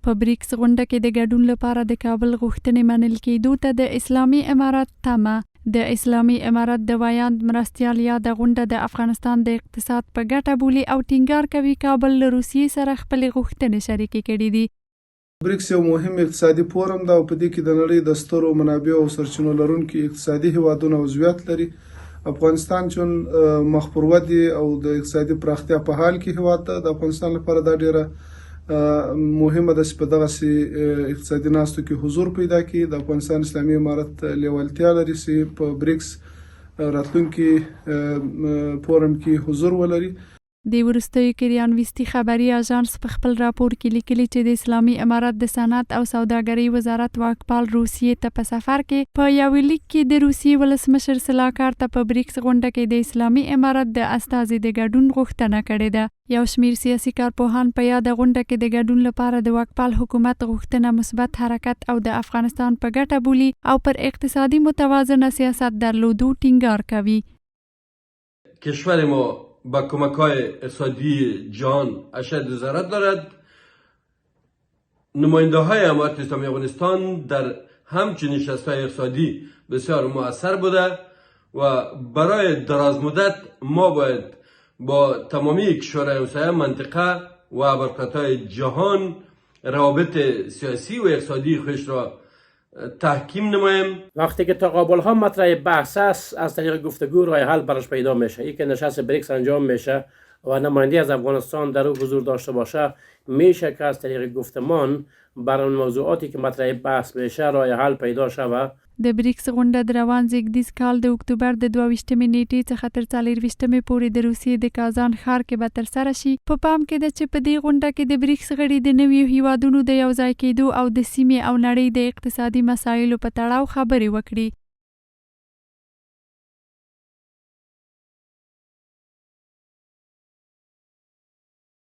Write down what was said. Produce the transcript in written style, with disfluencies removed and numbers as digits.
په بریکس غونډه کې د ګډون لپاره د کابل غوښتنې منل کېدو ته د اسلامي امارت تمه. د اسلامي امارت د وایاند مرستیال یاده غونډه د افغانستان د اقتصاد په ګټه بولي او ټینګار کوي کابل له روسیې سره خپلې غوښتنې شریکې کړي دي. بریکس یو مهم اقتصادي فورم ده او په دې کې د نړۍ د سترو منابعو او سرچینو لرونکي اقتصادي هیوادونه عضویت لري. افغانستان چون مخ پر ودې او د اقتصادي پراختیا په حال کې هیواد ده. د افغانستان لپاره دا ډیره مهمه ده چې په دغه اقتصادي ناستو کې حضور پیدا کړي. د افغانستان اسلامي امارت لیوالتیا لري چې په بریکس راتلونکي فورم کې حضور ولري. د وروستیو کریانویستي خبري اژانس په خپل راپور کې لیکلي چې د اسلامي امارت د صنعت او سوداګرۍ وزارت واکپال روسیې ته په سفر کې په یو لیک کې د روسیې ولسمشر سلاکار ته په بریکس غونډه کې د اسلامي امارت د استازي د ګډون غوښتنه کړې ده. یو شمیر سیاسي کارپوهان په یاده غونډه کې د ګډون لپاره د واکپال حکومت غوښتنه مثبت حرکت او د افغانستان په ګټه بولي او پر اقتصادي متوازنه سیاست درلودو ټینګار کوي. کشور ما با کمک‌های اقتصادی جهان اشد ضرورت دارد. نماینده‌های امارت اسلامی افغانستان در همچنین نشست‌های اقتصادی بسیار مؤثر بوده و برای دراز مدت ما باید با تمامی کشورهای همسایه منطقه و ابرقدرت‌های جهان روابط سیاسی و اقتصادی خودش را تحکیم نمایم. وقتی که تقابل ها مطرح بحث است از طریق گفتگو راه حل براش پیدا میشه. یک نشست بریکس انجام میشه و نماینده از افغانستان در او حضور داشته باشه، میشه که از طریق گفتمان بر موضوعاتی که مطرح بحث میشه راه حل پیدا شوه. د بریکس غونډه د روان زیږدیز کال د اکتوبر د 22 نیټې څخه تر 24 پورې د روسیې د کازان ښار کې به ترسره شي. په پام کې ده چې په دې غونډه کې د بریکس غړي د نویو هیوادونو د یوځای کېدو او د سیمې او نړۍ د اقتصادي مسایلو په تړاو خبرې وکړي.